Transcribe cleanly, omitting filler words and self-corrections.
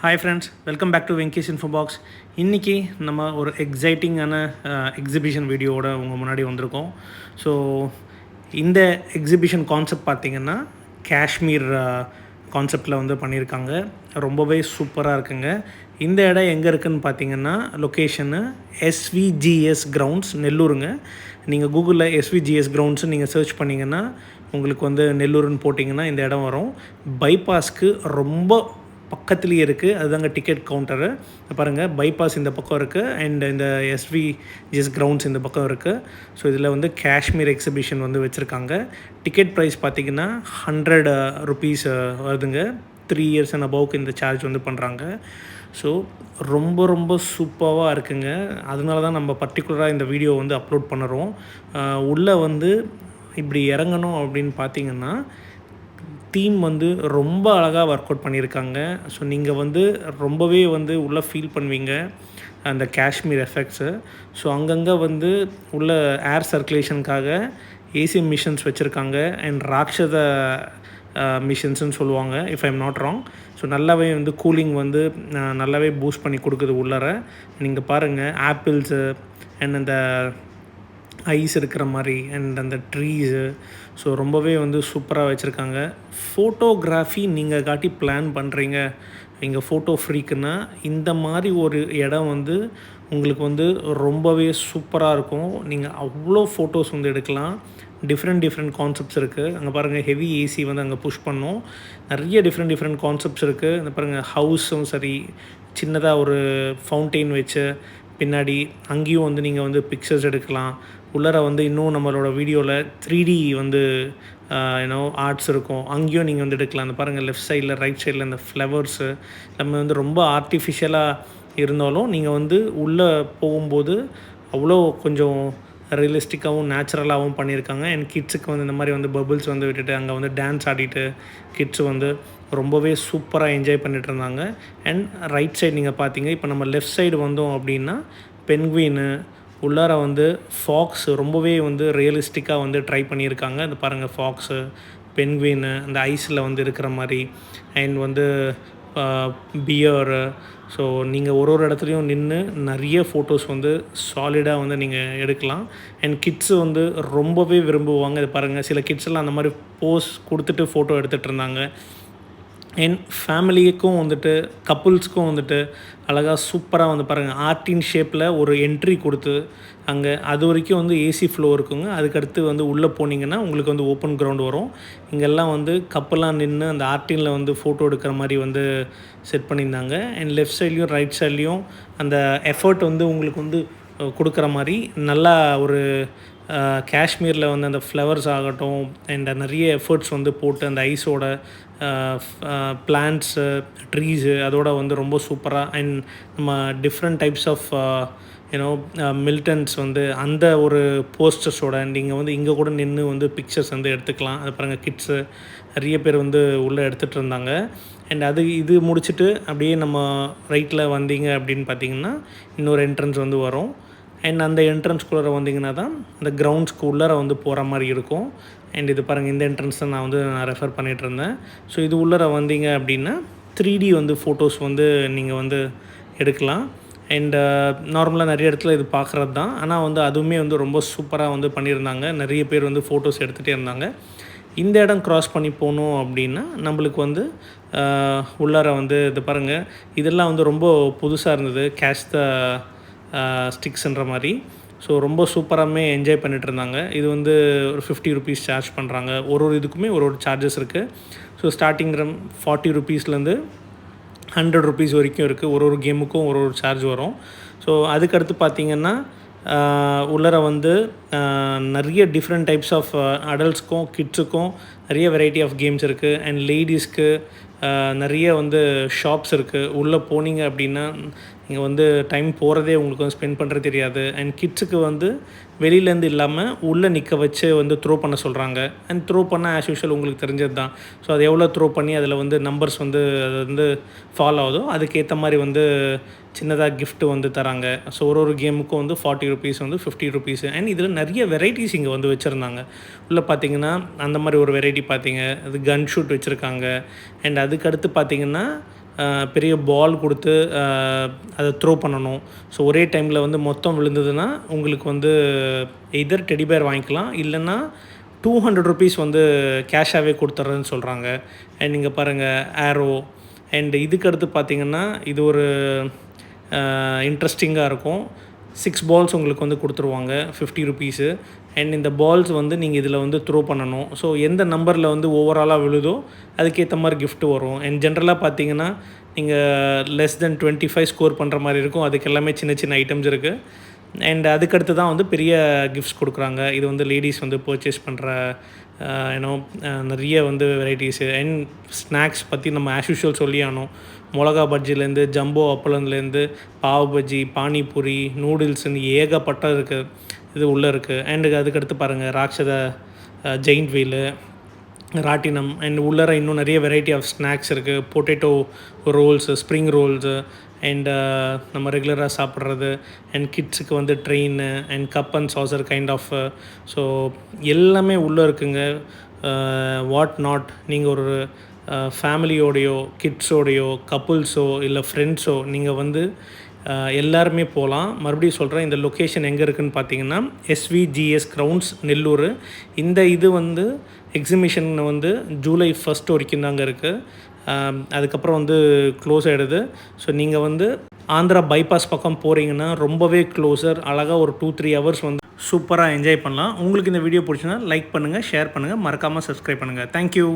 Hi friends, welcome back to Venkesh info box. இன்றைக்கி நம்ம ஒரு எக்ஸைட்டிங்கான எக்ஸிபிஷன் வீடியோவோட உங்கள் முன்னாடி வந்திருக்கோம். ஸோ இந்த எக்ஸிபிஷன் கான்செப்ட் பார்த்திங்கன்னா காஷ்மீர் கான்செப்டில் வந்து பண்ணியிருக்காங்க. ரொம்பவே சூப்பராக இருக்குங்க. இந்த இடம் எங்கே இருக்குதுன்னு பார்த்தீங்கன்னா லொக்கேஷனு எஸ்விஜிஎஸ் கிரவுண்ட்ஸ் நெல்லூருங்க. நீங்கள் கூகுளில் எஸ்விஜிஎஸ் கிரவுண்ட்ஸு நீங்கள் சர்ச் பண்ணிங்கன்னா உங்களுக்கு வந்து நெல்லூர்னு போட்டிங்கன்னா இந்த இடம் வரும். பைபாஸ்க்கு ரொம்ப பக்கத்துலேயே இருக்குது. அதுதாங்க டிக்கெட் கவுண்டரு. பாருங்கள், பைபாஸ் இந்த பக்கம் இருக்குது அண்ட் இந்த எஸ்விஜிஎஸ் கிரவுண்ட்ஸ் இந்த பக்கம் இருக்குது. ஸோ இதில் வந்து காஷ்மீர் எக்ஸிபிஷன் வந்து வச்சுருக்காங்க. டிக்கெட் ப்ரைஸ் பார்த்திங்கன்னா 100 rupees வருதுங்க. 3 years அண்ட் அபவுக்கு இந்த சார்ஜ் வந்து பண்ணுறாங்க. ஸோ ரொம்ப ரொம்ப சூப்பராக இருக்குங்க. அதனால தான் நம்ம பர்டிகுலராக இந்த வீடியோ வந்து அப்லோட் பண்ணுறோம். உள்ளே வந்து இப்படி இறங்கணும் அப்படின்னு பார்த்திங்கன்னா தீம் வந்து ரொம்ப அழகாக ஒர்க் அவுட் பண்ணியிருக்காங்க. ஸோ நீங்கள் வந்து ரொம்பவே வந்து உள்ளே ஃபீல் பண்ணுவீங்க அந்த காஷ்மீர் எஃபெக்ட்ஸு. ஸோ அங்கங்கே வந்து உள்ள ஏர் சர்க்குலேஷனுக்காக ஏசி மிஷின்ஸ் வச்சுருக்காங்க அண்ட் ராட்சத மிஷின்ஸ்னு சொல்லுவாங்க, if I am not wrong. So நல்லாவே வந்து கூலிங் வந்து நல்லாவே பூஸ்ட் பண்ணி கொடுக்குது உள்ளார. நீங்கள் பாருங்கள், ஆப்பிள்ஸு அண்ட் அந்த ஐஸ் இருக்கிற மாதிரி அண்ட் அந்த ட்ரீஸு. ஸோ ரொம்பவே வந்து சூப்பராக வச்சுருக்காங்க. ஃபோட்டோகிராஃபி நீங்கள் காட்டி பிளான் பண்ணுறீங்க, இங்கே ஃபோட்டோ ஃப்ரீக்குன்னா இந்த மாதிரி ஒரு இடம் வந்து உங்களுக்கு வந்து ரொம்பவே சூப்பராக இருக்கும். நீங்கள் அவ்வளோ ஃபோட்டோஸ் வந்து எடுக்கலாம். டிஃப்ரெண்ட் கான்செப்ட்ஸ் இருக்குது. அங்கே பாருங்கள், ஹெவி ஏசி வந்து அங்கே புஷ் பண்ணோம். நிறைய டிஃப்ரெண்ட் கான்செப்ட்ஸ் இருக்குது. இந்த பாருங்கள், ஹவுஸும் சரி, சின்னதாக ஒரு ஃபவுண்டெயின் வச்சு பின்னாடி அங்கேயும் வந்து நீங்கள் வந்து பிக்சர்ஸ் எடுக்கலாம். உள்ளார வந்து இன்னும் நம்மளோட வீடியோவில் 3D வந்து ஆர்ட்ஸ் இருக்கும், அங்கேயும் நீங்கள் வந்து எடுக்கலாம். அந்த பாருங்கள், லெஃப்ட் சைடில் ரைட் சைடில் இந்த ஃப்ளவர்ஸு நம்ம வந்து ரொம்ப ஆர்டிஃபிஷியலாக இருந்தாலும் நீங்கள் வந்து உள்ளே போகும்போது அவ்வளோ கொஞ்சம் ரியலிஸ்டிக்காகவும் நேச்சுரலாகவும் பண்ணியிருக்காங்க. அண்ட் கிட்ஸுக்கு வந்து இந்த மாதிரி வந்து பபிள்ஸ் வந்து விட்டுட்டு அங்கே வந்து டான்ஸ் ஆடிட்டு கிட்ஸு வந்து ரொம்பவே சூப்பராக என்ஜாய் பண்ணிகிட்டு இருந்தாங்க. அண்ட் ரைட் சைடு நீங்கள் பார்த்தீங்க, இப்போ நம்ம லெஃப்ட் சைடு வந்தோம் அப்படின்னா பென்குயினு, உள்ளார வந்து ஃபாக்ஸ் ரொம்பவே வந்து ரியலிஸ்டிக்காக வந்து ட்ரை பண்ணியிருக்காங்க. அது பாருங்கள், ஃபாக்ஸு, பென்குயினு அந்த ஐஸில் வந்து இருக்கிற மாதிரி அண்ட் வந்து பியரு. ஸோ நீங்கள் ஒரு இடத்துலையும் நின்று நிறைய ஃபோட்டோஸ் வந்து சாலிடாக வந்து நீங்கள் எடுக்கலாம். அண்ட் கிட்ஸு வந்து ரொம்பவே விரும்புவாங்க. இது பாருங்கள், சில கிட்ஸ் எல்லாம் அந்த மாதிரி போஸ் கொடுத்துட்டு ஃபோட்டோ எடுத்துகிட்டு இருந்தாங்க. அண்ட் ஃபேமிலிக்கும் வந்துட்டு கப்புள்ஸ்க்கும் வந்துட்டு அழகாக சூப்பராக வந்து பாருங்கள், ஆர்டின் ஷேப்பில் ஒரு என்ட்ரி கொடுத்து அங்கே அது வரைக்கும் வந்து ஏசி ஃப்ளோ இருக்குங்க. அதுக்கடுத்து வந்து உள்ளே போனீங்கன்னா உங்களுக்கு வந்து ஓப்பன் கிரவுண்ட் வரும். இங்கெல்லாம் வந்து கப்பெல்லாம் நின்று அந்த ஆர்டினில் வந்து ஃபோட்டோ எடுக்கிற மாதிரி வந்து செட் பண்ணியிருந்தாங்க. அண்ட் லெஃப்ட் சைட்லேயும் ரைட் சைட்லேயும் அந்த எஃபர்ட் வந்து உங்களுக்கு வந்து கொடுக்குற மாதிரி நல்லா ஒரு காஷ்மீரில் வந்து அந்த ஃப்ளவர்ஸ் ஆகட்டும் அண்ட் நிறைய எஃபர்ட்ஸ் வந்து போட்டு அந்த ஐஸோட பிளான்ட்ஸு, ட்ரீஸு அதோட வந்து ரொம்ப சூப்பராக அண்ட் நம்ம டிஃப்ரெண்ட் டைப்ஸ் ஆஃப் மில்டன்ஸ் வந்து அந்த ஒரு போஸ்டர்ஸோட நீங்கள் வந்து இங்கே கூட நின்று வந்து பிக்சர்ஸ் வந்து எடுத்துக்கலாம். அது பாருங்கள், கிட்ஸு நிறைய பேர் வந்து உள்ளே எடுத்துகிட்டு இருந்தாங்க. அண்ட் இது முடிச்சுட்டு அப்படியே நம்ம ரைட்டில் வந்தீங்க அப்படின்னு பார்த்தீங்கன்னா இன்னொரு என்ட்ரன்ஸ் வந்து வரும். அண்ட் அந்த என்ட்ரன்ஸ்குள்ளே வந்தீங்கன்னா தான் அந்த கிரவுண்ட்ஸ்க்கு உள்ளார வந்து போகிற மாதிரி இருக்கும். அண்ட் இது பாருங்கள், இந்த என்ட்ரன்ஸ் தான் நான் ரெஃபர் பண்ணிகிட்டு இருந்தேன். ஸோ இது உள்ளார வந்தீங்க அப்படின்னா 3D வந்து ஃபோட்டோஸ் வந்து நீங்கள் வந்து எடுக்கலாம். அண்டு நார்மலாக நிறைய இடத்துல இது பார்க்குறது தான், ஆனால் வந்து அதுவுமே வந்து ரொம்ப சூப்பராக வந்து பண்ணியிருந்தாங்க. நிறைய பேர் வந்து ஃபோட்டோஸ் எடுத்துகிட்டே இருந்தாங்க. இந்த இடம் க்ராஸ் பண்ணி போகணும் அப்படின்னா நம்மளுக்கு வந்து உள்ளார வந்து இது பாருங்கள், இதெல்லாம் வந்து ரொம்ப புதுசாக இருந்தது, கேஷ் த ஸ்டிக்ஸ்ன்ற மாதிரி. ஸோ ரொம்ப சூப்பராகவே என்ஜாய் பண்ணிகிட்டு இருந்தாங்க. இது வந்து ஒரு 50 rupees சார்ஜ் பண்ணுறாங்க. ஒரு இதுக்குமே ஒரு சார்ஜஸ் இருக்குது. ஸோ ஸ்டார்டிங் 40 rupeesலேருந்து 100 rupees வரைக்கும் இருக்குது. ஒரு கேமுக்கும் ஒரு சார்ஜ் வரும். ஸோ அதுக்கடுத்து பார்த்திங்கன்னா உள்ளார வந்து நிறைய டிஃப்ரெண்ட் டைப்ஸ் ஆஃப் அடல்ட்ஸ்க்கும் கிட்ஸுக்கும் நிறைய வெரைட்டி ஆஃப் கேம்ஸ் இருக்குது. அண்ட் லேடிஸ்க்கு நிறைய வந்து ஷாப்ஸ் இருக்குது. உள்ளே போனீங்க அப்படின்னா நீங்கள் வந்து டைம் போகிறதே உங்களுக்கு வந்து ஸ்பெண்ட் பண்ணுறது தெரியாது. அண்ட் கிட்ஸுக்கு வந்து வெளியிலேருந்து இல்லாமல் உள்ளே நிற்க வச்சு வந்து த்ரோ பண்ண சொல்கிறாங்க. அண்ட் த்ரோ பண்ணால் ஆஸ் யூஷுவல் உங்களுக்கு தெரிஞ்சது தான். ஸோ அது எவ்வளோ த்ரோ பண்ணி அதில் வந்து நம்பர்ஸ் வந்து அது வந்து ஃபாலோ ஆகுதோ அதுக்கேற்ற மாதிரி வந்து சின்னதாக கிஃப்ட்டு வந்து தராங்க. ஸோ ஒரு கேமுக்கும் வந்து 40 rupees வந்து 50 rupees. அண்ட் இதில் நிறைய வெரைட்டிஸ் இங்கே வந்து வச்சுருந்தாங்க. உள்ளே பார்த்திங்கன்னா அந்த மாதிரி ஒரு வெரைட்டி பார்த்தீங்க, அது கன் ஷூட் வச்சுருக்காங்க. அண்ட் அதுக்கடுத்து பார்த்திங்கன்னா பெரிய பால் கொடுத்து அதை த்ரோ பண்ணணும். ஸோ ஒரே டைமில் வந்து மொத்தம் விழுந்ததுன்னா உங்களுக்கு வந்து எதர் டெடி பேர் வாங்கிக்கலாம், இல்லைன்னா ₹200 வந்து கேஷாகவே கொடுத்துட்றேன்னு சொல்கிறாங்க. அண்ட் இங்கே பாருங்கள் ஆரோ. அண்ட் இதுக்கடுத்து பார்த்திங்கன்னா இது ஒரு இன்ட்ரெஸ்டிங்காக இருக்கும். 6 பால்ஸ் உங்களுக்கு வந்து கொடுத்துருவாங்க ₹50. அண்ட் இந்த பால்ஸ் வந்து நீங்கள் இதில் வந்து த்ரோ பண்ணணும். ஸோ எந்த நம்பரில் வந்து ஓவராலாக விழுதோ அதுக்கேற்ற மாதிரி கிஃப்ட் வரும். அண்ட் ஜென்ரலாக பார்த்தீங்கன்னா நீங்கள் லெஸ் தென் 25 ஸ்கோர் பண்ணுற மாதிரி இருக்கும். அதுக்கு எல்லாமே சின்ன சின்ன ஐட்டம்ஸ் இருக்குது. அண்ட் அதுக்கடுத்து தான் வந்து பெரிய கிஃப்ட்ஸ் கொடுக்குறாங்க. இது வந்து லேடிஸ் வந்து பர்ச்சேஸ் பண்ணுற ஏன்னோ நிறைய வந்து வெரைட்டிஸு. அண்ட் ஸ்நாக்ஸ் பற்றி நம்ம ஆஸ் யூஷுவல் சொல்லி ஆனோம். மிளகா பஜ்ஜிலேருந்து ஜம்போ அப்பளம்லேருந்து பாவ் பஜ்ஜி, பானிபூரி, நூடுல்ஸ்ன்னு ஏகப்பட்ட இருக்குது, இது உள்ளே இருக்குது. அண்டு அதுக்கடுத்து பாருங்கள் ராட்சத ஜெயிண்ட் வீலு, ராட்டினம். அண்ட் உள்ளர இன்னும் நிறைய வெரைட்டி ஆஃப் ஸ்நாக்ஸ் இருக்குது. Potato rolls, spring rolls, and நம்ம ரெகுலராக சாப்பிட்றது. அண்ட் கிட்ஸுக்கு வந்து train and cup and saucer kind of. So எல்லாமே உள்ளே இருக்குங்க. What not. நீங்கள் ஒரு ஃபேமிலியோடையோ கிட்ஸோடையோ கப்புள்ஸோ இல்லை ஃப்ரெண்ட்ஸோ நீங்கள் வந்து எல்லாருமே போகலாம். மறுபடியும் சொல்கிறேன், இந்த லொக்கேஷன் எங்கே இருக்குதுன்னு பார்த்தீங்கன்னா எஸ்விஜிஎஸ் கிரவுண்ட்ஸ், நெல்லூர். இந்த இது வந்து எக்ஸிபிஷன் வந்து ஜூலை 1 வரைக்கும் தாங்க இருக்குது. அதுக்கப்புறம் வந்து க்ளோஸ் ஆகிடுது. ஸோ நீங்கள் வந்து ஆந்திரா பைபாஸ் பக்கம் போகிறீங்கன்னா ரொம்பவே க்ளோஸர். அழகாக ஒரு 2-3 ஹவர்ஸ் வந்து சூப்பராக என்ஜாய் பண்ணலாம். உங்களுக்கு இந்த வீடியோ பிடிச்சுன்னா லைக் பண்ணுங்கள், ஷேர் பண்ணுங்கள், மறக்காமல் சப்ஸ்கிரைப் பண்ணுங்கள். தேங்க்யூ.